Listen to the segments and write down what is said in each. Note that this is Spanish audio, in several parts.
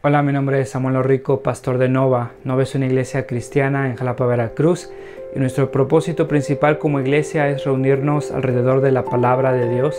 Hola, mi nombre es Samuel Orrico, pastor de Nova. Nova es una iglesia cristiana en Jalapa, Veracruz, y nuestro propósito principal como iglesia es reunirnos alrededor de la palabra de Dios.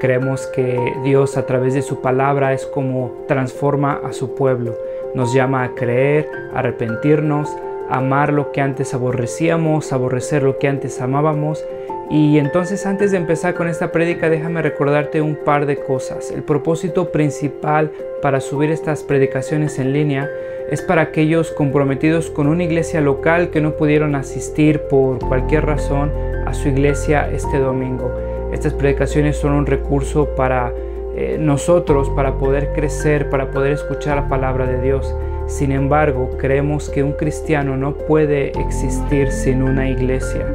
Creemos que Dios a través de su palabra es como transforma a su pueblo. Nos llama a creer, a arrepentirnos, a amar lo que antes aborrecíamos, a aborrecer lo que antes amábamos. Y entonces, antes de empezar con esta prédica, déjame recordarte un par de cosas. El propósito principal para subir estas predicaciones en línea es para aquellos comprometidos con una iglesia local que no pudieron asistir por cualquier razón a su iglesia este domingo. Estas predicaciones son un recurso para nosotros, para poder crecer, para poder escuchar la palabra de Dios. Sin embargo, creemos que un cristiano no puede existir sin una iglesia.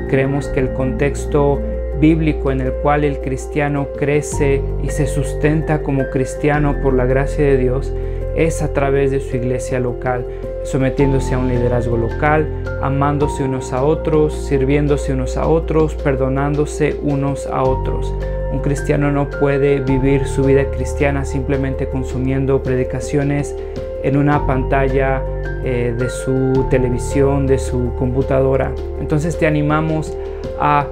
Creemos que el contexto bíblico en el cual el cristiano crece y se sustenta como cristiano por la gracia de Dios es a través de su iglesia local, sometiéndose a un liderazgo local, amándose unos a otros, sirviéndose unos a otros, perdonándose unos a otros. Un cristiano no puede vivir su vida cristiana simplemente consumiendo predicaciones en una pantalla de su televisión, de su computadora. Entonces te animamos a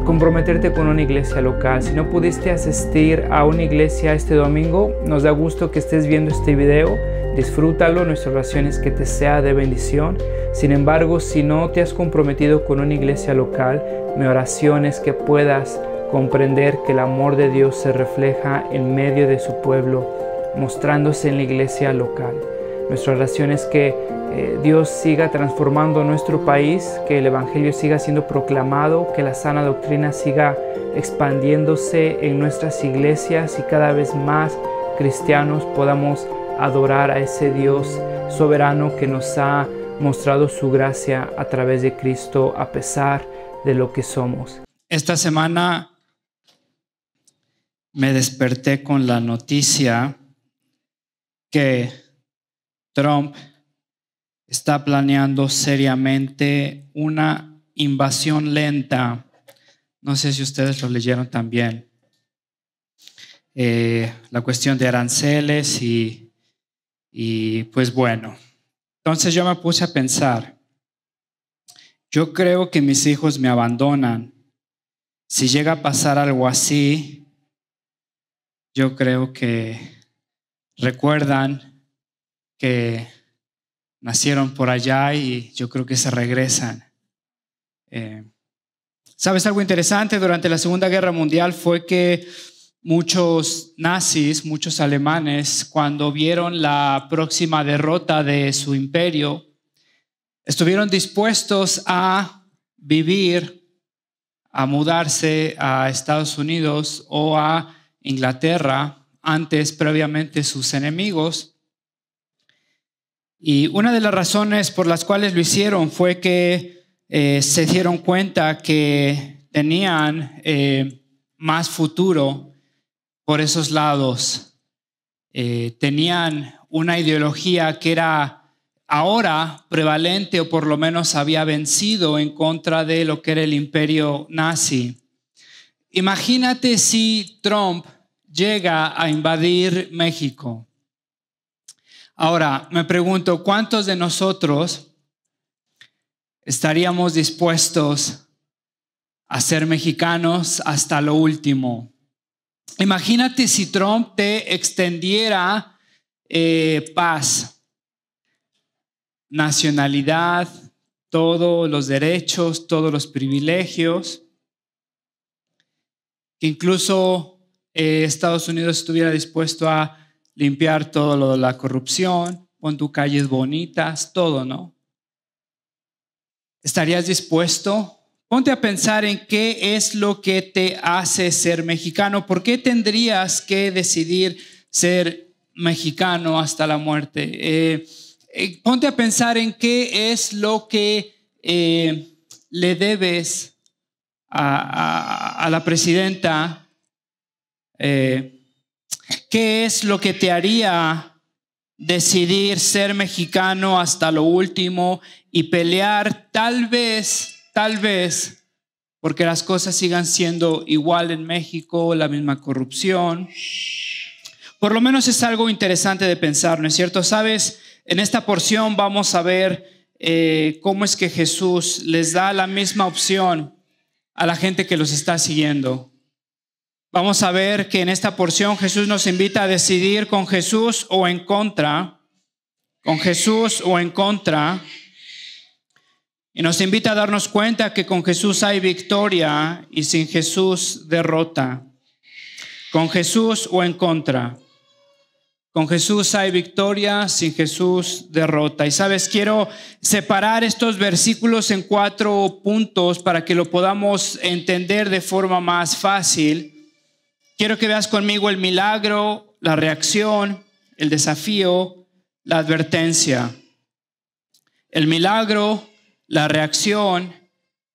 comprometerte con una iglesia local. Si no pudiste asistir a una iglesia este domingo, nos da gusto que estés viendo este video. Disfrútalo, nuestra oración es que te sea de bendición. Sin embargo, si no te has comprometido con una iglesia local, mi oración es que puedas comprender que el amor de Dios se refleja en medio de su pueblo, mostrándose en la iglesia local. Nuestra oración es que Dios siga transformando nuestro país, que el Evangelio siga siendo proclamado, que la sana doctrina siga expandiéndose en nuestras iglesias y cada vez más cristianos podamos adorar a ese Dios soberano que nos ha mostrado su gracia a través de Cristo a pesar de lo que somos. Esta semana me desperté con la noticia que Trump está planeando seriamente una invasión lenta. No sé si ustedes lo leyeron también. La cuestión de aranceles y pues bueno. Entonces yo me puse a pensar, yo creo que mis hijos me abandonan. Si llega a pasar algo así, yo creo que recuerdan que nacieron por allá y yo creo que se regresan. ¿Sabes algo interesante? Durante la Segunda Guerra Mundial fue que muchos nazis, muchos alemanes, cuando vieron la próxima derrota de su imperio, estuvieron dispuestos a vivir, a mudarse a Estados Unidos o a Inglaterra, antes previamente sus enemigos. Y una de las razones por las cuales lo hicieron fue que se dieron cuenta que tenían más futuro por esos lados. Tenían una ideología que era ahora prevalente, o por lo menos había vencido en contra de lo que era el imperio nazi. Imagínate si Trump llega a invadir México. Ahora, me pregunto, ¿cuántos de nosotros estaríamos dispuestos a ser mexicanos hasta lo último? Imagínate si Trump te extendiera paz, nacionalidad, todos los derechos, todos los privilegios, que incluso Estados Unidos estuviera dispuesto a limpiar todo lo de la corrupción, pon tus calles bonitas, todo, ¿no? ¿Estarías dispuesto? Ponte a pensar en qué es lo que te hace ser mexicano. ¿Por qué tendrías que decidir ser mexicano hasta la muerte? Ponte a pensar en qué es lo que le debes a la presidenta. ¿Qué es lo que te haría decidir ser mexicano hasta lo último y pelear tal vez, porque las cosas sigan siendo igual en México, la misma corrupción? Por lo menos es algo interesante de pensar, ¿no es cierto? Sabes, en esta porción vamos a ver cómo es que Jesús les da la misma opción a la gente que los está siguiendo. Vamos a ver que en esta porción Jesús nos invita a decidir con Jesús o en contra, con Jesús o en contra. Y nos invita a darnos cuenta que con Jesús hay victoria y sin Jesús derrota. Con Jesús o en contra. Con Jesús hay victoria, sin Jesús derrota. Y sabes, quiero separar estos versículos en 4 puntos para que lo podamos entender de forma más fácil. Quiero que veas conmigo el milagro, la reacción, el desafío, la advertencia. El milagro, la reacción,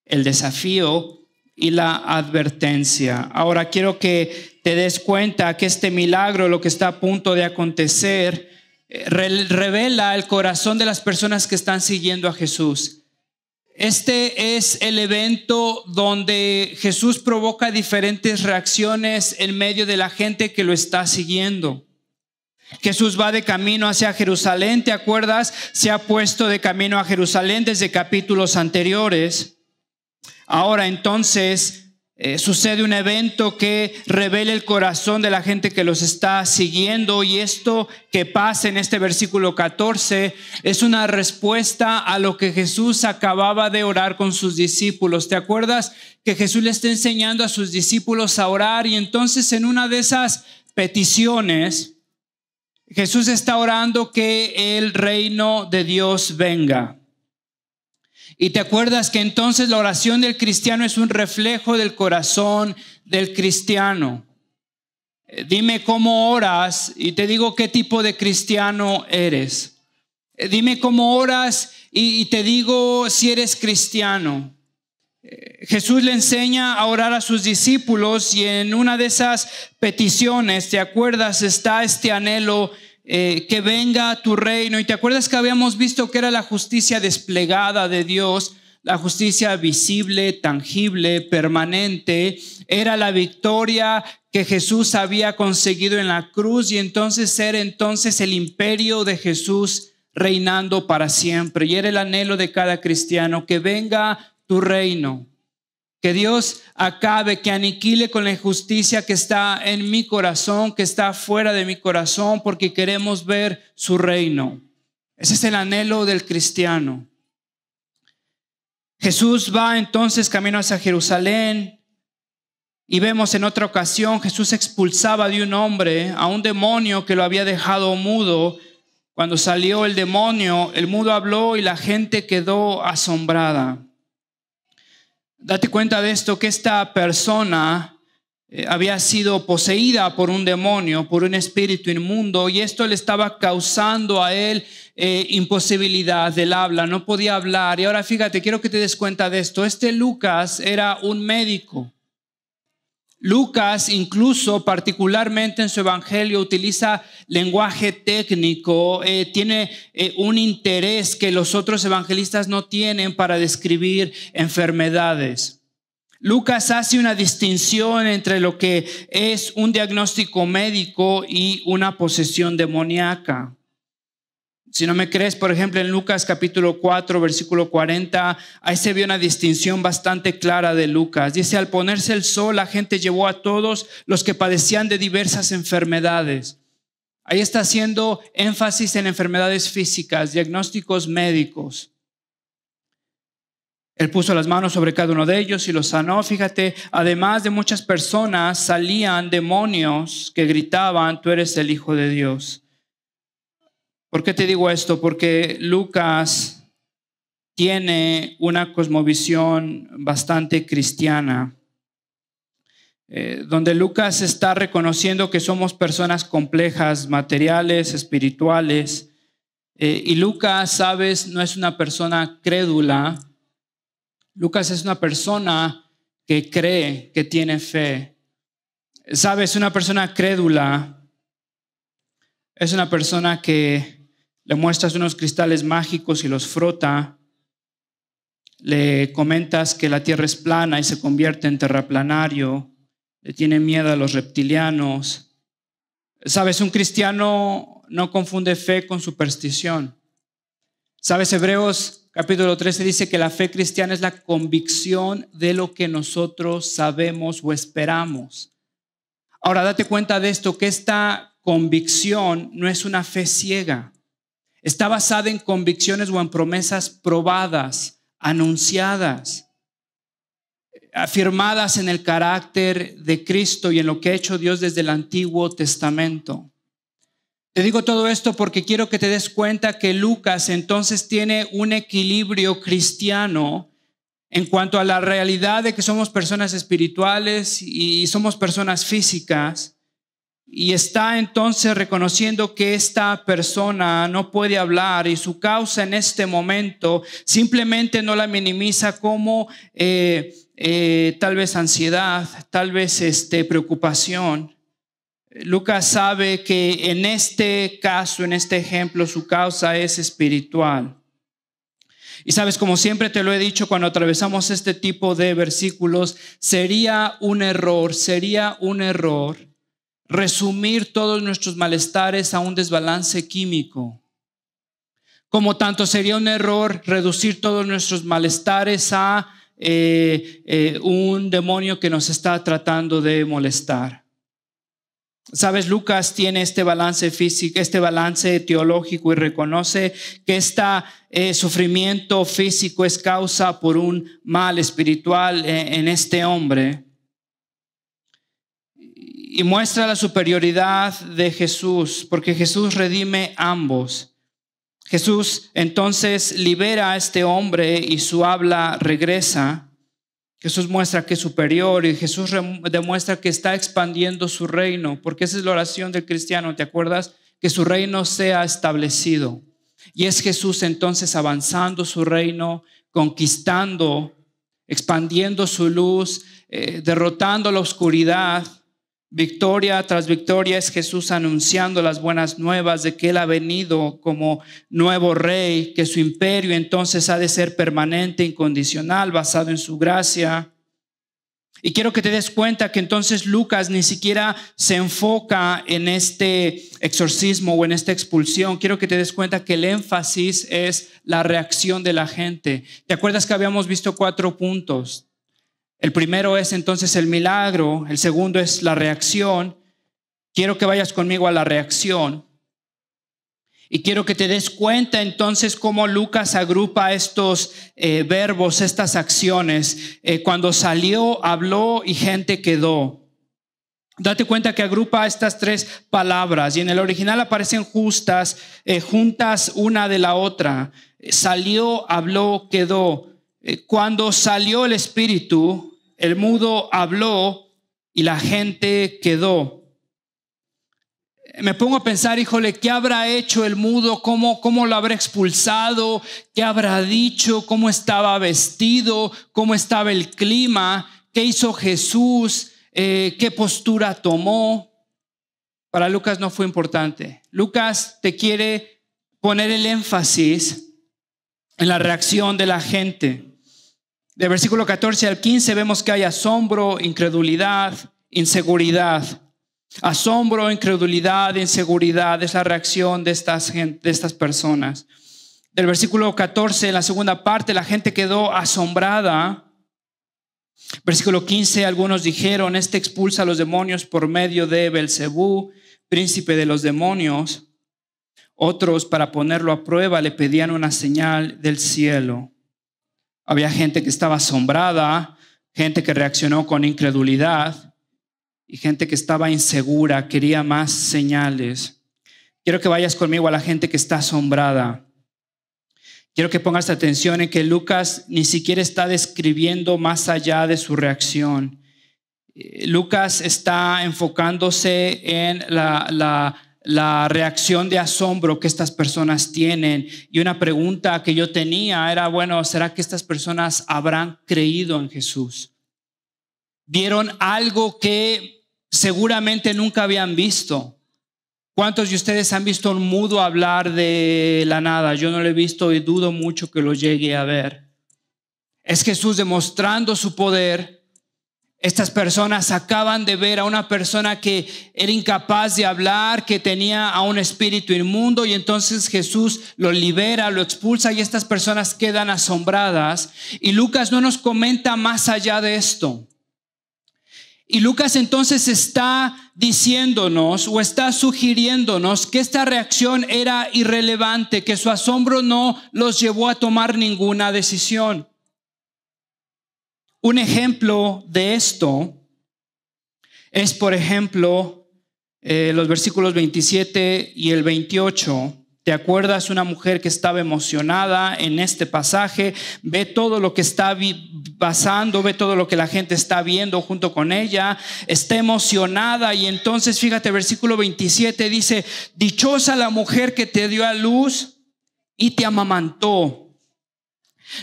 el desafío y la advertencia. Ahora quiero que te des cuenta que este milagro, lo que está a punto de acontecer, revela el corazón de las personas que están siguiendo a Jesús. Este es el evento donde Jesús provoca diferentes reacciones en medio de la gente que lo está siguiendo. Jesús va de camino hacia Jerusalén, ¿te acuerdas? Se ha puesto de camino a Jerusalén desde capítulos anteriores. Ahora entonces sucede un evento que revela el corazón de la gente que los está siguiendo, y esto que pasa en este versículo 14 es una respuesta a lo que Jesús acababa de orar con sus discípulos. ¿Te acuerdas que Jesús le está enseñando a sus discípulos a orar? Y entonces en una de esas peticiones Jesús está orando que el reino de Dios venga. Y te acuerdas que entonces la oración del cristiano es un reflejo del corazón del cristiano. Dime cómo oras y te digo qué tipo de cristiano eres. Dime cómo oras y te digo si eres cristiano. Jesús le enseña a orar a sus discípulos, y en una de esas peticiones, ¿te acuerdas? Está este anhelo que venga tu reino. Y te acuerdas que habíamos visto que era la justicia desplegada de Dios, la justicia visible, tangible, permanente. Era la victoria que Jesús había conseguido en la cruz, y entonces era entonces el imperio de Jesús reinando para siempre. Y era el anhelo de cada cristiano, que venga tu reino, que Dios acabe, que aniquile con la injusticia que está en mi corazón, que está fuera de mi corazón, porque queremos ver su reino. Ese es el anhelo del cristiano. Jesús va entonces camino hacia Jerusalén, y vemos en otra ocasión Jesús expulsaba de un hombre a un demonio que lo había dejado mudo. Cuando salió el demonio, el mudo habló y la gente quedó asombrada. Date cuenta de esto, que esta persona había sido poseída por un demonio, por un espíritu inmundo, y esto le estaba causando a él imposibilidad del habla, no podía hablar. Y ahora fíjate, quiero que te des cuenta de esto. Lucas era un médico. Lucas, incluso particularmente en su evangelio, utiliza lenguaje técnico, tiene un interés que los otros evangelistas no tienen para describir enfermedades. Lucas hace una distinción entre lo que es un diagnóstico médico y una posesión demoníaca. Si no me crees, por ejemplo, en Lucas capítulo 4, versículo 40, ahí se ve una distinción bastante clara de Lucas. Dice: al ponerse el sol, la gente llevó a todos los que padecían de diversas enfermedades. Ahí está haciendo énfasis en enfermedades físicas, diagnósticos médicos. Él puso las manos sobre cada uno de ellos y los sanó. Fíjate, además de muchas personas, salían demonios que gritaban: tú eres el Hijo de Dios. ¿Por qué te digo esto? Porque Lucas tiene una cosmovisión bastante cristiana, donde Lucas está reconociendo que somos personas complejas, materiales, espirituales. Y Lucas, sabes, no es una persona crédula. Lucas es una persona que cree, que tiene fe. Sabes, una persona crédula es una persona que le muestras unos cristales mágicos y los frota. Le comentas que la tierra es plana y se convierte en terraplanario. Le tiene miedo a los reptilianos. Sabes, un cristiano no confunde fe con superstición. Sabes, Hebreos capítulo 13 dice que la fe cristiana es la convicción de lo que nosotros sabemos o esperamos. Ahora, date cuenta de esto, que esta convicción no es una fe ciega. Está basada en convicciones o en promesas probadas, anunciadas, afirmadas en el carácter de Cristo y en lo que ha hecho Dios desde el Antiguo Testamento. Te digo todo esto porque quiero que te des cuenta que Lucas entonces tiene un equilibrio cristiano en cuanto a la realidad de que somos personas espirituales y somos personas físicas, y está entonces reconociendo que esta persona no puede hablar y su causa en este momento simplemente no la minimiza como tal vez ansiedad, tal vez preocupación. Lucas sabe que en este caso, en este ejemplo, su causa es espiritual. Y sabes, como siempre te lo he dicho, cuando atravesamos este tipo de versículos, sería un error resumir todos nuestros malestares a un desbalance químico. Como tanto sería un error reducir todos nuestros malestares a un demonio que nos está tratando de molestar. Sabes, Lucas tiene este balance físico, este balance teológico, y reconoce que este sufrimiento físico es causa por un mal espiritual en este hombre. Y muestra la superioridad de Jesús, porque Jesús redime ambos. Jesús entonces libera a este hombre y su habla regresa. Jesús muestra que es superior y Jesús demuestra que está expandiendo su reino, porque esa es la oración del cristiano, ¿te acuerdas? Que su reino sea establecido. Y es Jesús entonces avanzando su reino, conquistando, expandiendo su luz, derrotando la oscuridad. Victoria tras victoria es Jesús anunciando las buenas nuevas de que Él ha venido como nuevo rey, que su imperio entonces ha de ser permanente, incondicional, basado en su gracia. Y quiero que te des cuenta que entonces Lucas ni siquiera se enfoca en este exorcismo o en esta expulsión. Quiero que te des cuenta que el énfasis es la reacción de la gente. ¿Te acuerdas que habíamos visto 4 puntos? El primero es entonces el milagro, el segundo es la reacción. Quiero que vayas conmigo a la reacción. Y quiero que te des cuenta entonces cómo Lucas agrupa estos verbos, estas acciones. Cuando salió, habló y gente quedó. Date cuenta que agrupa estas 3 palabras y en el original aparecen juntas una de la otra. Salió, habló, quedó. Cuando salió el Espíritu, el mudo habló y la gente quedó. Me pongo a pensar, híjole, ¿qué habrá hecho el mudo? ¿Cómo lo habrá expulsado? ¿Qué habrá dicho? ¿Cómo estaba vestido? ¿Cómo estaba el clima? ¿Qué hizo Jesús? ¿Qué postura tomó? Para Lucas no fue importante. Lucas te quiere poner el énfasis en la reacción de la gente. De versículo 14 al 15 vemos que hay asombro, incredulidad, inseguridad. Asombro, incredulidad, inseguridad es la reacción de estas personas. Del versículo 14, en la segunda parte, la gente quedó asombrada. Versículo 15, algunos dijeron: este expulsa a los demonios por medio de Belcebú, príncipe de los demonios. Otros, para ponerlo a prueba, le pedían una señal del cielo. Había gente que estaba asombrada, gente que reaccionó con incredulidad y gente que estaba insegura, quería más señales. Quiero que vayas conmigo a la gente que está asombrada. Quiero que pongas atención en que Lucas ni siquiera está describiendo más allá de su reacción. Lucas está enfocándose en la reacción de asombro que estas personas tienen. Y una pregunta que yo tenía era, bueno, ¿será que estas personas habrán creído en Jesús? ¿Vieron algo que seguramente nunca habían visto? ¿Cuántos de ustedes han visto a un mudo hablar de la nada? Yo no lo he visto y dudo mucho que lo llegue a ver. Es Jesús demostrando su poder. Estas personas acaban de ver a una persona que era incapaz de hablar, que tenía a un espíritu inmundo, y entonces Jesús lo libera, lo expulsa, y estas personas quedan asombradas. Y Lucas no nos comenta más allá de esto. Y Lucas entonces está diciéndonos o está sugiriéndonos que esta reacción era irrelevante, que su asombro no los llevó a tomar ninguna decisión. Un ejemplo de esto es, por ejemplo, los versículos 27 y el 28. ¿Te acuerdas? Una mujer que estaba emocionada en este pasaje, ve todo lo que está pasando, ve todo lo que la gente está viendo junto con ella, está emocionada, y entonces fíjate, versículo 27 dice: dichosa la mujer que te dio a luz y te amamantó.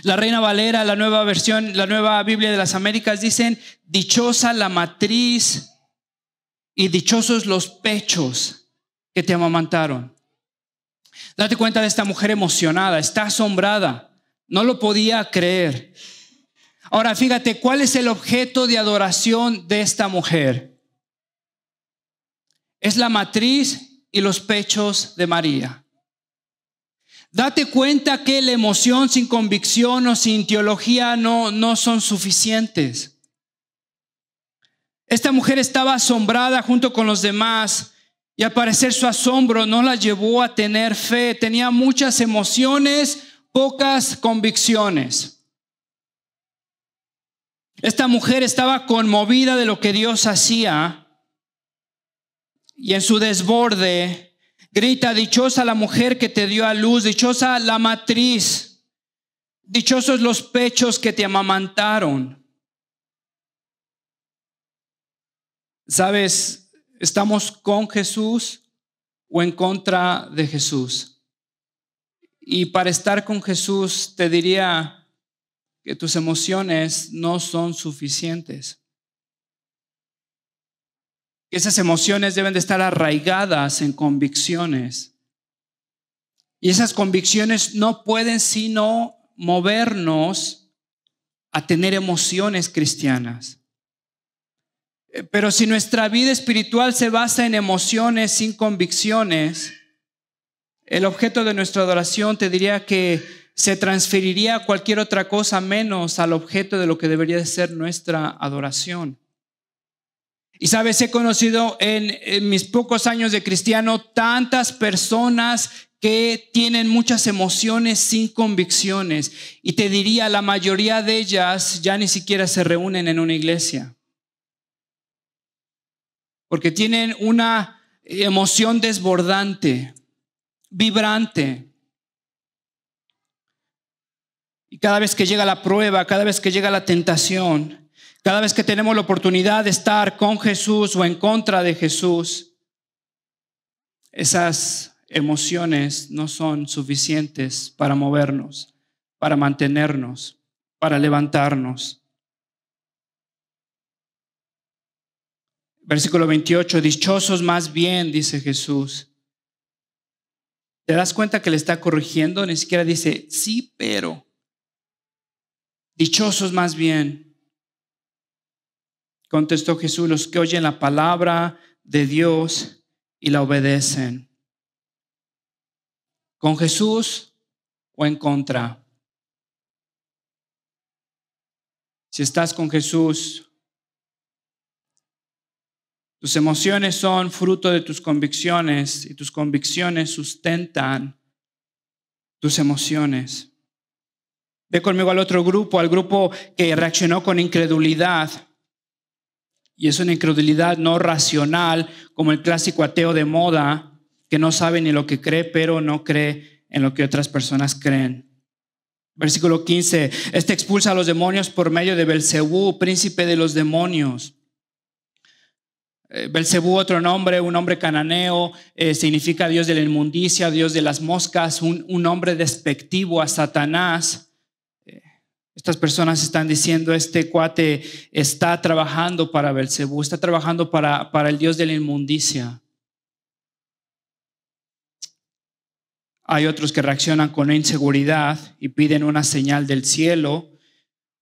La Reina Valera, la nueva versión, la nueva Biblia de las Américas, dicen: dichosa la matriz y dichosos los pechos que te amamantaron. Date cuenta de esta mujer emocionada, está asombrada, no lo podía creer. Ahora fíjate, ¿cuál es el objeto de adoración de esta mujer? Es la matriz y los pechos de María. Date cuenta que la emoción sin convicción o sin teología no son suficientes. Esta mujer estaba asombrada junto con los demás, y al parecer su asombro no la llevó a tener fe. Tenía muchas emociones, pocas convicciones. Esta mujer estaba conmovida de lo que Dios hacía, y en su desborde grita: dichosa la mujer que te dio a luz, dichosa la matriz, dichosos los pechos que te amamantaron. ¿Sabes? ¿Estamos con Jesús o en contra de Jesús? Y para estar con Jesús te diría que tus emociones no son suficientes. Esas emociones deben de estar arraigadas en convicciones. Y esas convicciones no pueden sino movernos a tener emociones cristianas. Pero si nuestra vida espiritual se basa en emociones sin convicciones, el objeto de nuestra adoración te diría que se transferiría a cualquier otra cosa menos al objeto de lo que debería de ser nuestra adoración. Y sabes, he conocido en mis pocos años de cristiano tantas personas que tienen muchas emociones sin convicciones, y te diría, la mayoría de ellas ya ni siquiera se reúnen en una iglesia, porque tienen una emoción desbordante, vibrante. Y cada vez que llega la prueba, cada vez que llega la tentación, cada vez que tenemos la oportunidad de estar con Jesús o en contra de Jesús, esas emociones no son suficientes para movernos, para mantenernos, para levantarnos. Versículo 28, dichosos más bien, dice Jesús. ¿Te das cuenta que le está corrigiendo? Ni siquiera dice sí, pero. Dichosos más bien. Contestó Jesús: los que oyen la palabra de Dios y la obedecen. ¿Con Jesús o en contra? Si estás con Jesús, tus emociones son fruto de tus convicciones, y tus convicciones sustentan tus emociones. Ve conmigo al otro grupo, al grupo que reaccionó con incredulidad. Y es una incredulidad no racional, como el clásico ateo de moda, que no sabe ni lo que cree, pero no cree en lo que otras personas creen. Versículo 15, este expulsa a los demonios por medio de Belcebú, príncipe de los demonios. Belcebú, otro nombre, un nombre cananeo, significa Dios de la inmundicia, Dios de las moscas, un nombre despectivo a Satanás. Estas personas están diciendo: este cuate está trabajando para Belcebú, está trabajando para el Dios de la inmundicia. Hay otros que reaccionan con inseguridad y piden una señal del cielo.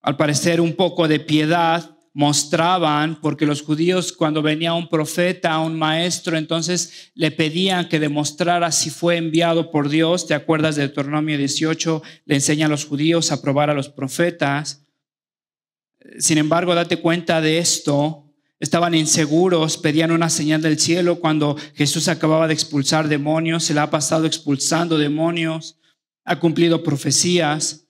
Al parecer, un poco de piedad mostraban, porque los judíos cuando venía un profeta, un maestro, entonces le pedían que demostrara si fue enviado por Dios. ¿Te acuerdas de Deuteronomio 18? Le enseña a los judíos a probar a los profetas. Sin embargo, date cuenta de esto. Estaban inseguros, pedían una señal del cielo cuando Jesús acababa de expulsar demonios. Se la ha pasado expulsando demonios, ha cumplido profecías.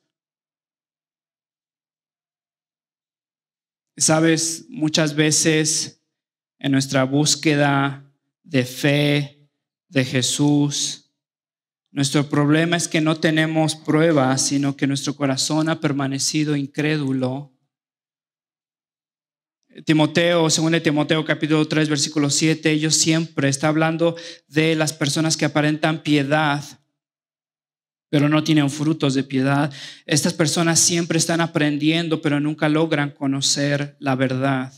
Sabes, muchas veces en nuestra búsqueda de fe de Jesús, nuestro problema es que no tenemos pruebas, sino que nuestro corazón ha permanecido incrédulo. Timoteo, 2 Timoteo capítulo 3, versículo 7, ellos siempre está hablando de las personas que aparentan piedad, pero no tienen frutos de piedad. Estas personas siempre están aprendiendo, pero nunca logran conocer la verdad.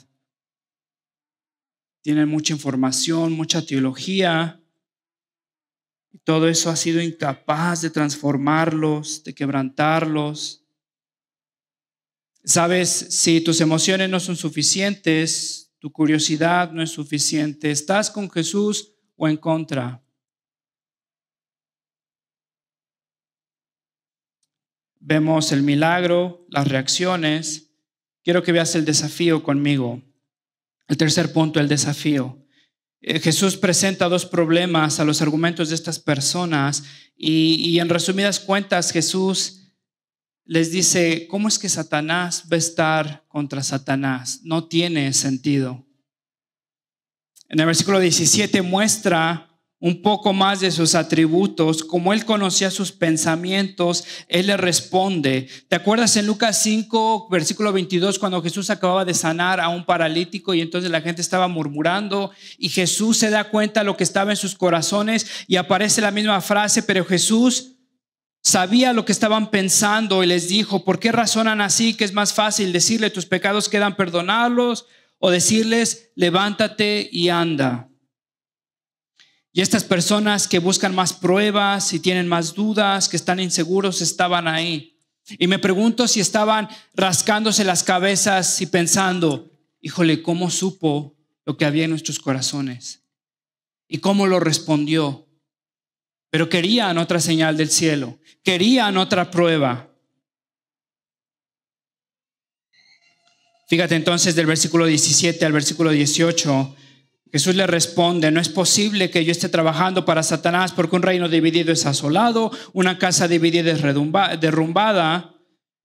Tienen mucha información, mucha teología, y todo eso ha sido incapaz de transformarlos, de quebrantarlos. Sabes, si tus emociones no son suficientes, tu curiosidad no es suficiente, ¿estás con Jesús o en contra? Vemos el milagro, las reacciones. Quiero que veas el desafío conmigo. El tercer punto, el desafío. Jesús presenta dos problemas a los argumentos de estas personas y en resumidas cuentas Jesús les dice, ¿cómo es que Satanás va a estar contra Satanás? No tiene sentido. En el versículo 17 muestra un poco más de sus atributos. Como él conocía sus pensamientos, él le responde. ¿Te acuerdas en Lucas 5, versículo 22, cuando Jesús acababa de sanar a un paralítico y entonces la gente estaba murmurando y Jesús se da cuenta de lo que estaba en sus corazones y aparece la misma frase, pero Jesús sabía lo que estaban pensando y les dijo, ¿por qué razonan así? Que es más fácil decirle tus pecados quedan perdonados o decirles levántate y anda. Y estas personas que buscan más pruebas y tienen más dudas, que están inseguros, estaban ahí. Y me pregunto si estaban rascándose las cabezas y pensando, híjole, ¿cómo supo lo que había en nuestros corazones? ¿Y cómo lo respondió? Pero querían otra señal del cielo, querían otra prueba. Fíjate entonces del versículo 17 al versículo 18. Jesús le responde, no es posible que yo esté trabajando para Satanás porque un reino dividido es asolado, una casa dividida es derrumbada.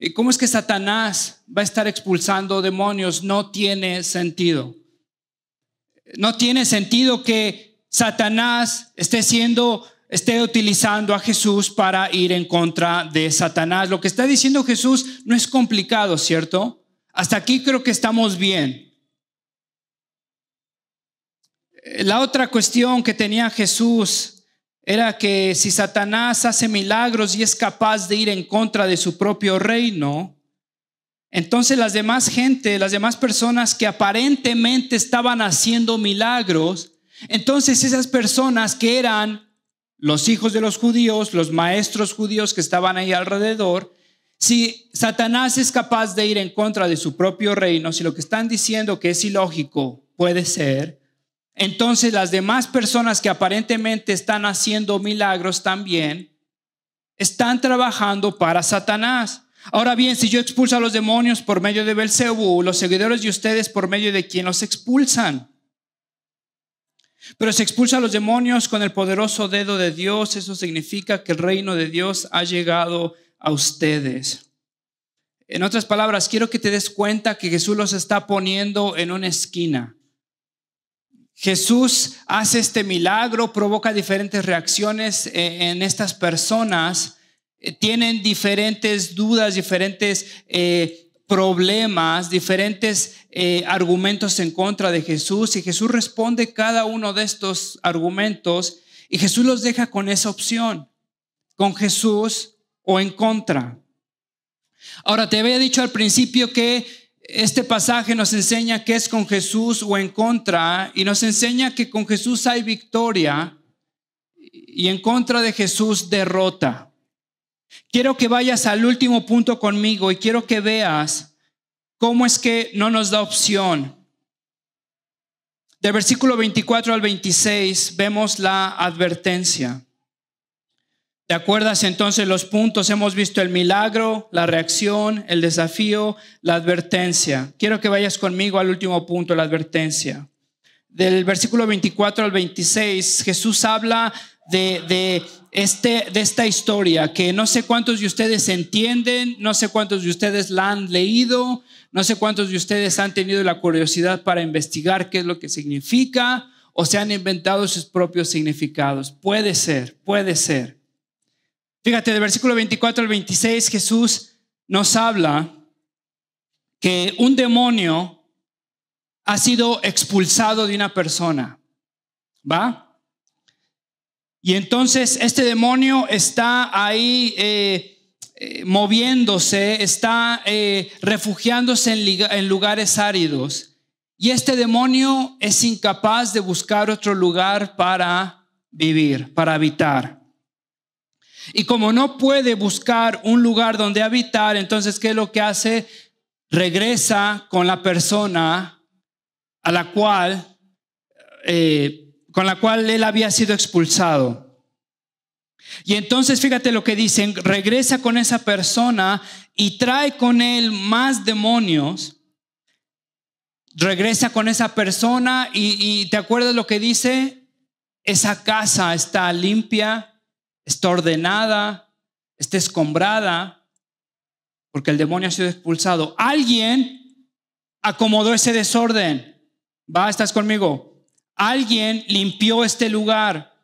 ¿Y cómo es que Satanás va a estar expulsando demonios? No tiene sentido. No tiene sentido que Satanás esté utilizando a Jesús para ir en contra de Satanás. Lo que está diciendo Jesús no es complicado, ¿cierto? Hasta aquí creo que estamos bien. La otra cuestión que tenía Jesús era que si Satanás hace milagros y es capaz de ir en contra de su propio reino, entonces las demás personas que aparentemente estaban haciendo milagros, entonces esas personas que eran los hijos de los judíos, los maestros judíos que estaban ahí alrededor, si Satanás es capaz de ir en contra de su propio reino, si lo que están diciendo que es ilógico puede ser, entonces las demás personas que aparentemente están haciendo milagros también están trabajando para Satanás. Ahora bien, si yo expulso a los demonios por medio de Belcebú, los seguidores de ustedes por medio de quien los expulsan. Pero si expulsa a los demonios con el poderoso dedo de Dios, eso significa que el reino de Dios ha llegado a ustedes. En otras palabras, quiero que te des cuenta que Jesús los está poniendo en una esquina. Jesús hace este milagro, provoca diferentes reacciones en estas personas, tienen diferentes dudas, diferentes problemas, diferentes argumentos en contra de Jesús, y Jesús responde cada uno de estos argumentos y Jesús los deja con esa opción, con Jesús o en contra. Ahora, te había dicho al principio que este pasaje nos enseña que es con Jesús o en contra, y nos enseña que con Jesús hay victoria y en contra de Jesús derrota. Quiero que vayas al último punto conmigo y quiero que veas ¿cómo es que no nos da opción? Del versículo 24 al 26 vemos la advertencia. ¿Te acuerdas entonces los puntos? Hemos visto el milagro, la reacción, el desafío, la advertencia. Quiero que vayas conmigo al último punto, la advertencia. Del versículo 24 al 26, Jesús habla de esta historia que no sé cuántos de ustedes entienden, no sé cuántos de ustedes la han leído, no sé cuántos de ustedes han tenido la curiosidad para investigar qué es lo que significa o se han inventado sus propios significados. Puede ser. Fíjate, del versículo 24 al 26, Jesús nos habla que un demonio ha sido expulsado de una persona, ¿va? Y entonces este demonio está ahí moviéndose, está refugiándose en lugares áridos. Y este demonio es incapaz de buscar otro lugar para vivir, para habitar. Y como no puede buscar un lugar donde habitar, entonces ¿qué es lo que hace? Regresa con la persona con la cual él había sido expulsado. Y entonces fíjate lo que dicen, regresa con esa persona y trae con él más demonios. Regresa con esa persona y ¿te acuerdas lo que dice? Esa casa está limpia, está ordenada, está escombrada, porque el demonio ha sido expulsado. Alguien acomodó ese desorden. ¿Va? ¿Estás conmigo? Alguien limpió este lugar.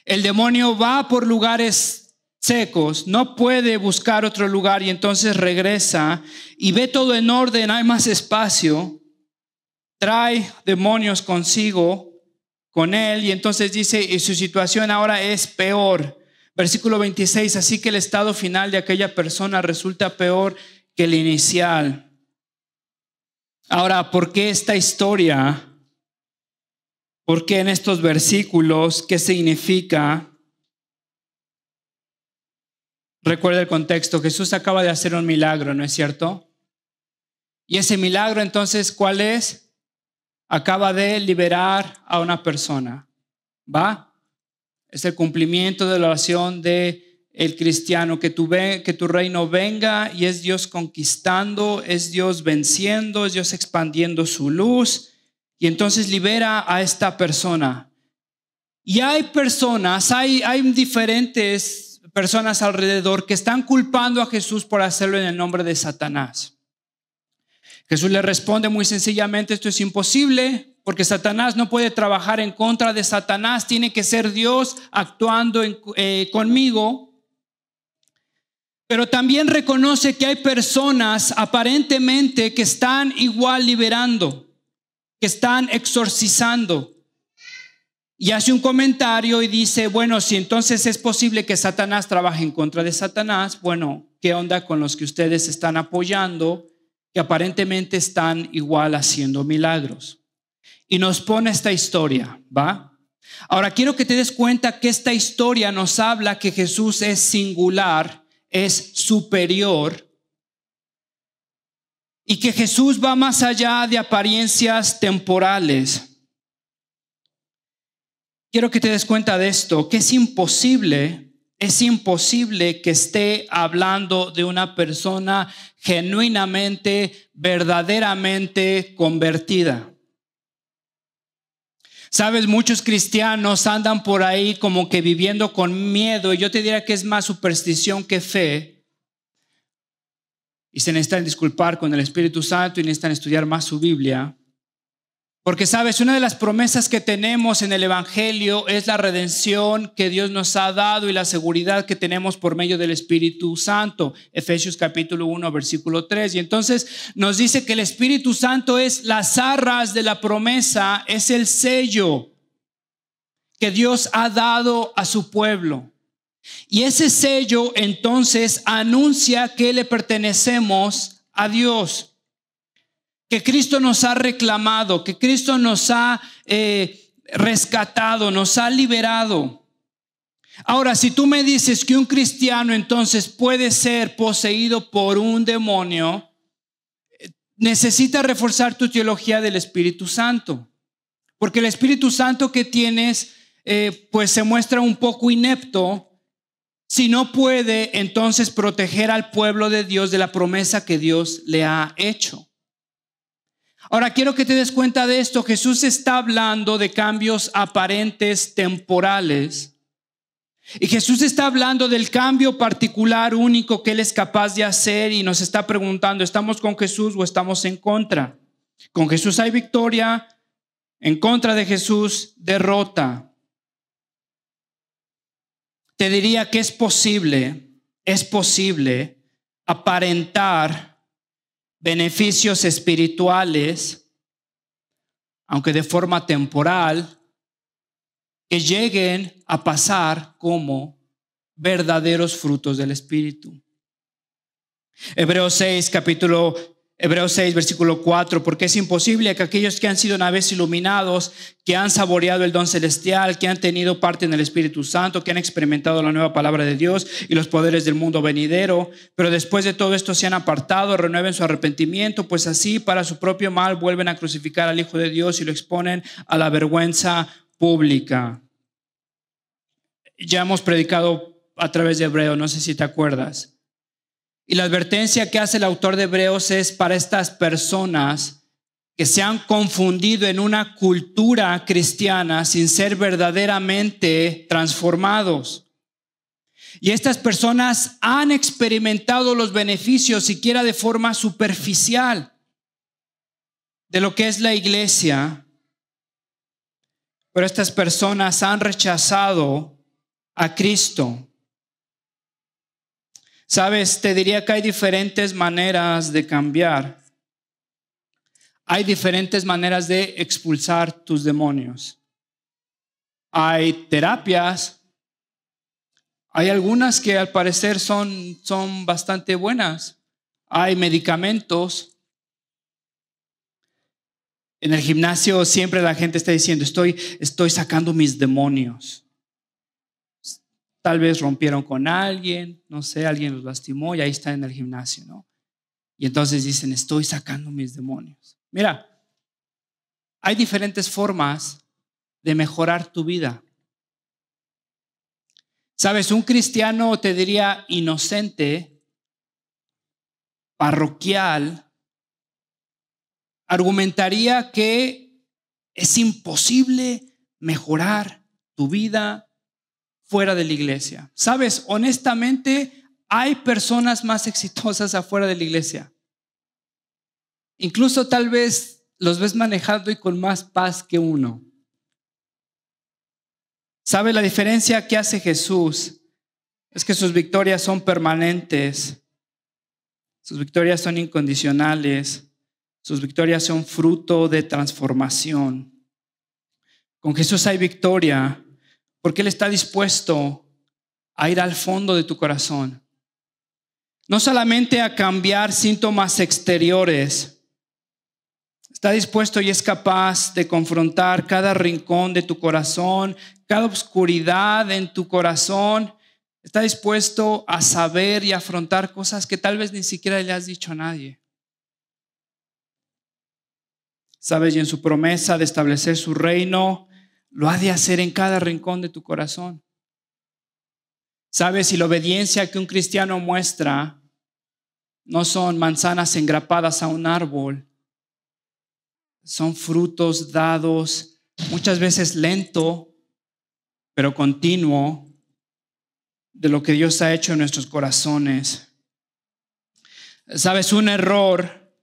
El demonio va por lugares secos, no puede buscar otro lugar y entonces regresa y ve todo en orden, hay más espacio, trae demonios consigo, con él, y entonces dice, y su situación ahora es peor. Versículo 26, así que el estado final de aquella persona resulta peor que el inicial. Ahora, ¿por qué esta historia? ¿Por qué en estos versículos? ¿Qué significa? Recuerda el contexto. Jesús acaba de hacer un milagro, ¿no es cierto? Y ese milagro entonces, ¿cuál es? Acaba de liberar a una persona. ¿Va? Es el cumplimiento de la oración del cristiano, que tu reino venga, y es Dios conquistando, es Dios venciendo, es Dios expandiendo su luz, y entonces libera a esta persona. Y hay personas, hay diferentes personas alrededor que están culpando a Jesús por hacerlo en el nombre de Satanás. Jesús le responde muy sencillamente, esto es imposible, porque Satanás no puede trabajar en contra de Satanás, tiene que ser Dios actuando conmigo. Pero también reconoce que hay personas aparentemente que están igual liberando, que están exorcizando. Y hace un comentario y dice, bueno, si entonces es posible que Satanás trabaje en contra de Satanás, bueno, ¿qué onda con los que ustedes están apoyando, que aparentemente están igual haciendo milagros? Y nos pone esta historia, ¿va? Ahora quiero que te des cuenta que esta historia nos habla que Jesús es singular, es superior, y que Jesús va más allá de apariencias temporales. Quiero que te des cuenta de esto, que es imposible que esté hablando de una persona genuinamente, verdaderamente convertida. Sabes, muchos cristianos andan por ahí como que viviendo con miedo, y yo te diría que es más superstición que fe, y se necesitan disculpar con el Espíritu Santo y necesitan estudiar más su Biblia. Porque sabes, una de las promesas que tenemos en el Evangelio es la redención que Dios nos ha dado y la seguridad que tenemos por medio del Espíritu Santo. Efesios capítulo 1, versículo 3. Y entonces nos dice que el Espíritu Santo es las arras de la promesa, es el sello que Dios ha dado a su pueblo. Y ese sello entonces anuncia que le pertenecemos a Dios, que Cristo nos ha reclamado, que Cristo nos ha rescatado, nos ha liberado. Ahora, si tú me dices que un cristiano entonces puede ser poseído por un demonio, necesitas reforzar tu teología del Espíritu Santo. Porque el Espíritu Santo que tienes, pues se muestra un poco inepto si no puede entonces proteger al pueblo de Dios de la promesa que Dios le ha hecho. Ahora quiero que te des cuenta de esto. Jesús está hablando de cambios aparentes temporales. Y Jesús está hablando del cambio particular único que Él es capaz de hacer y nos está preguntando, ¿estamos con Jesús o estamos en contra? Con Jesús hay victoria, en contra de Jesús, derrota. Te diría que es posible aparentar beneficios espirituales, aunque de forma temporal, que lleguen a pasar como verdaderos frutos del Espíritu. Hebreos 6, versículo 4, porque es imposible que aquellos que han sido una vez iluminados, que han saboreado el don celestial, que han tenido parte en el Espíritu Santo, que han experimentado la nueva palabra de Dios y los poderes del mundo venidero, pero después de todo esto se han apartado, renueven su arrepentimiento, pues así para su propio mal vuelven a crucificar al Hijo de Dios y lo exponen a la vergüenza pública. Ya hemos predicado a través de Hebreos, no sé si te acuerdas. Y la advertencia que hace el autor de Hebreos es para estas personas que se han confundido en una cultura cristiana sin ser verdaderamente transformados. Y estas personas han experimentado los beneficios, siquiera de forma superficial, de lo que es la iglesia. Pero estas personas han rechazado a Cristo. Sabes, te diría que hay diferentes maneras de cambiar. Hay diferentes maneras de expulsar tus demonios. Hay terapias. Hay algunas que al parecer son bastante buenas. Hay medicamentos. En el gimnasio siempre la gente está diciendo, estoy sacando mis demonios. Tal vez rompieron con alguien, no sé, alguien los lastimó y ahí están en el gimnasio, ¿no? Y entonces dicen, estoy sacando mis demonios. Mira, hay diferentes formas de mejorar tu vida. Sabes, un cristiano, te diría, inocente, parroquial, argumentaría que es imposible mejorar tu vida fuera de la iglesia. Sabes, honestamente, hay personas más exitosas afuera de la iglesia. Incluso tal vez los ves manejando y con más paz que uno. ¿Sabe la diferencia que hace Jesús? Es que sus victorias son permanentes. Sus victorias son incondicionales. Sus victorias son fruto de transformación. Con Jesús hay victoria porque Él está dispuesto a ir al fondo de tu corazón. No solamente a cambiar síntomas exteriores. Está dispuesto y es capaz de confrontar cada rincón de tu corazón, cada oscuridad en tu corazón. Está dispuesto a saber y afrontar cosas que tal vez ni siquiera le has dicho a nadie. Sabes, y en su promesa de establecer su reino, lo ha de hacer en cada rincón de tu corazón. Sabes, y la obediencia que un cristiano muestra no son manzanas engrapadas a un árbol, son frutos dados muchas veces lento, pero continuo, de lo que Dios ha hecho en nuestros corazones. Sabes, un error,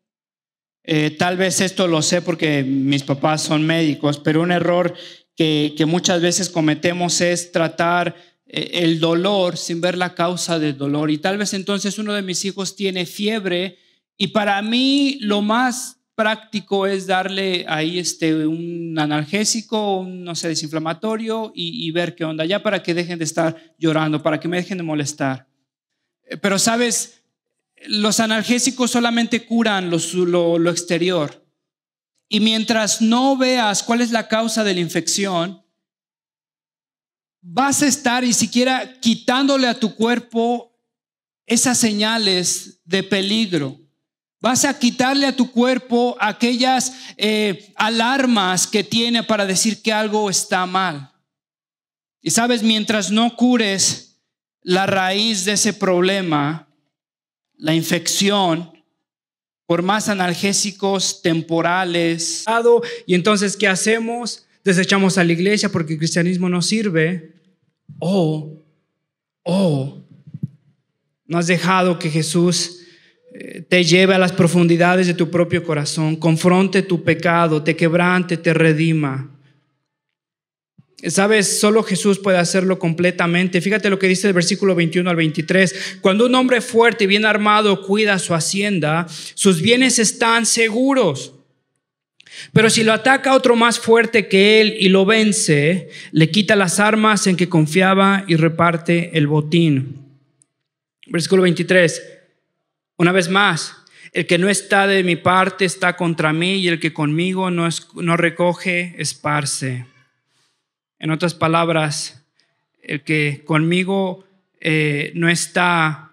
tal vez esto lo sé porque mis papás son médicos, pero un error que muchas veces cometemos es tratar el dolor sin ver la causa del dolor. Y tal vez entonces uno de mis hijos tiene fiebre y para mí lo más práctico es darle ahí un analgésico, no sé, desinflamatorio y ver qué onda, ya para que dejen de estar llorando, para que me dejen de molestar. Pero sabes, los analgésicos solamente curan lo exterior. Y mientras no veas cuál es la causa de la infección, vas a estar y siquiera quitándole a tu cuerpo esas señales de peligro. Vas a quitarle a tu cuerpo aquellas alarmas que tiene para decir que algo está mal. Y sabes, mientras no cures la raíz de ese problema, la infección, por más analgésicos temporales, y entonces, ¿qué hacemos? Desechamos a la iglesia porque el cristianismo no sirve. O no has dejado que Jesús te lleve a las profundidades de tu propio corazón, confronte tu pecado, te quebrante, te redima. ¿Sabes? Solo Jesús puede hacerlo completamente. Fíjate lo que dice el versículo 21 al 23. Cuando un hombre fuerte y bien armado cuida su hacienda, sus bienes están seguros. Pero si lo ataca otro más fuerte que él y lo vence, le quita las armas en que confiaba y reparte el botín. Versículo 23. Una vez más, el que no está de mi parte está contra mí, y el que conmigo no recoge, esparce. En otras palabras, el que conmigo no está,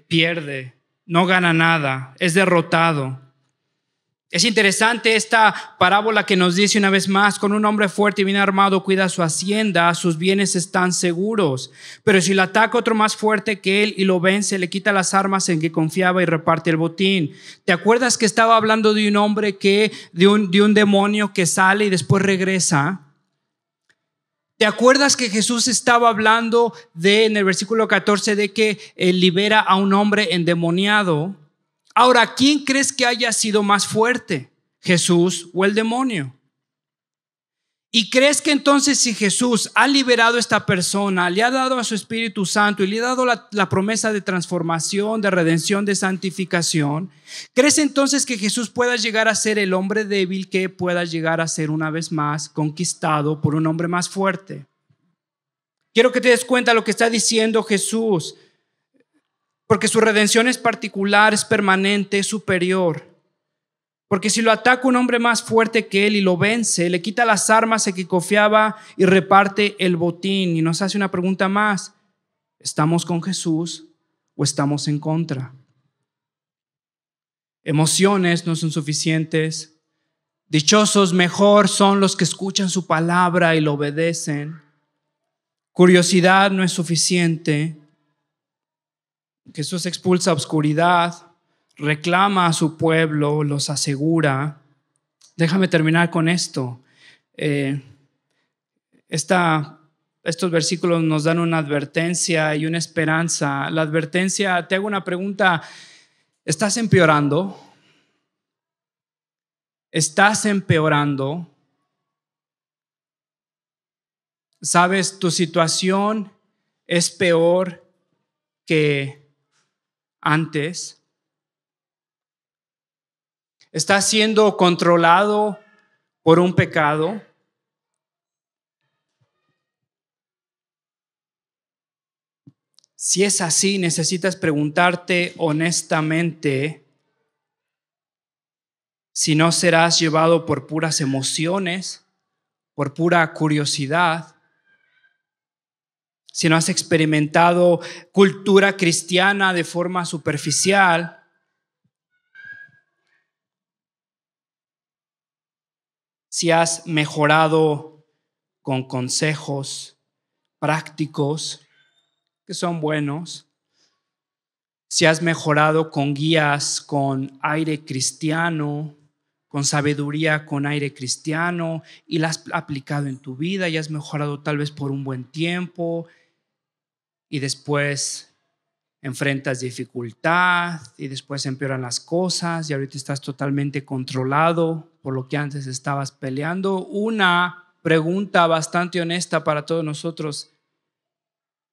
pierde, no gana nada, es derrotado. Es interesante esta parábola que nos dice una vez más: con un hombre fuerte y bien armado cuida su hacienda, sus bienes están seguros. Pero si lo ataca otro más fuerte que él y lo vence, le quita las armas en que confiaba y reparte el botín. ¿Te acuerdas que estaba hablando de un hombre de un demonio que sale y después regresa? ¿Te acuerdas que Jesús estaba hablando en el versículo 14 de que él libera a un hombre endemoniado? Ahora, ¿quién crees que haya sido más fuerte? ¿Jesús o el demonio? ¿Y crees que entonces, si Jesús ha liberado a esta persona, le ha dado a su Espíritu Santo y le ha dado la promesa de transformación, de redención, de santificación, crees entonces que Jesús pueda llegar a ser el hombre débil que pueda llegar a ser una vez más conquistado por un hombre más fuerte? Quiero que te des cuenta de lo que está diciendo Jesús, porque su redención es particular, es permanente, es superior. Porque si lo ataca un hombre más fuerte que él y lo vence, le quita las armas en que confiaba y reparte el botín. Y nos hace una pregunta más: ¿estamos con Jesús o estamos en contra? Emociones no son suficientes. Dichosos, mejor son los que escuchan su palabra y lo obedecen. Curiosidad no es suficiente. Jesús expulsa obscuridad, reclama a su pueblo, los asegura. Déjame terminar con esto. Estos versículos nos dan una advertencia y una esperanza. La advertencia, te hago una pregunta: ¿estás empeorando? ¿Estás empeorando? ¿Sabes? Tu situación es peor que antes. ¿Estás siendo controlado por un pecado? Si es así, necesitas preguntarte honestamente si no serás llevado por puras emociones, por pura curiosidad. Si no has experimentado cultura cristiana de forma superficial. Si has mejorado con consejos prácticos que son buenos. Si has mejorado con guías con aire cristiano, con sabiduría con aire cristiano, y la has aplicado en tu vida y has mejorado tal vez por un buen tiempo, y después enfrentas dificultad y después empeoran las cosas y ahorita estás totalmente controlado por lo que antes estabas peleando. Una pregunta bastante honesta para todos nosotros: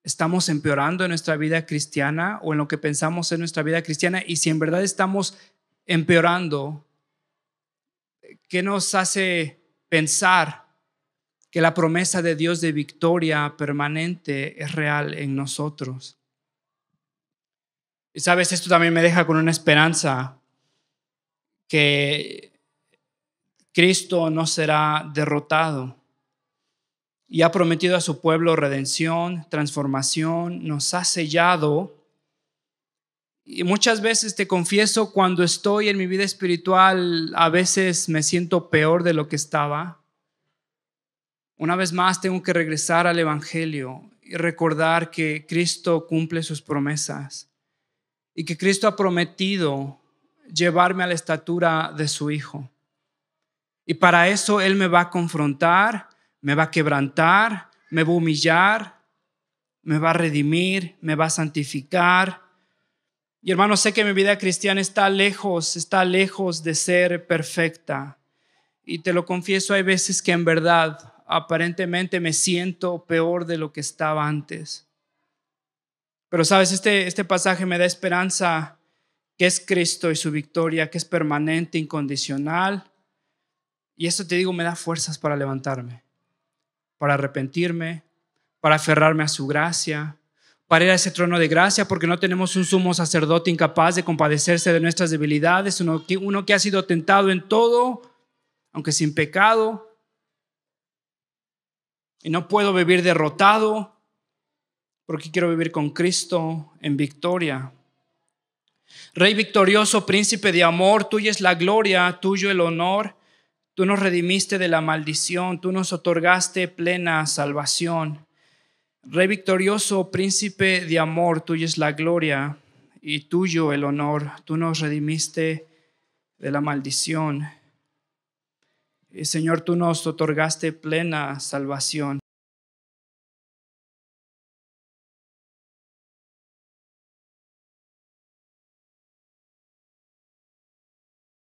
¿estamos empeorando en nuestra vida cristiana o en lo que pensamos en nuestra vida cristiana? Y si en verdad estamos empeorando, ¿qué nos hace pensar que la promesa de Dios de victoria permanente es real en nosotros? Y sabes, esto también me deja con una esperanza: que Cristo no será derrotado y ha prometido a su pueblo redención, transformación, nos ha sellado Y muchas veces te confieso, cuando estoy en mi vida espiritual, a veces me siento peor de lo que estaba. Una vez más tengo que regresar al Evangelio y recordar que Cristo cumple sus promesas y que Cristo ha prometido llevarme a la estatura de su Hijo. Y para eso Él me va a confrontar, me va a quebrantar, me va a humillar, me va a redimir, me va a santificar. Y hermano, sé que mi vida cristiana está lejos de ser perfecta. Y te lo confieso, hay veces que en verdad, aparentemente me siento peor de lo que estaba antes. Pero sabes, este pasaje me da esperanza, que es Cristo y su victoria, que es permanente, incondicional. Y eso, te digo, me da fuerzas para levantarme, para arrepentirme, para aferrarme a su gracia, para ir a ese trono de gracia, porque no tenemos un sumo sacerdote incapaz de compadecerse de nuestras debilidades, uno que ha sido tentado en todo, aunque sin pecado. Y no puedo vivir derrotado, porque quiero vivir con Cristo en victoria. Rey victorioso, príncipe de amor, tuya es la gloria, tuyo el honor. Tú nos redimiste de la maldición, tú nos otorgaste plena salvación. Rey victorioso, príncipe de amor, tuya es la gloria y tuyo el honor. Tú nos redimiste de la maldición. Y Señor, tú nos otorgaste plena salvación.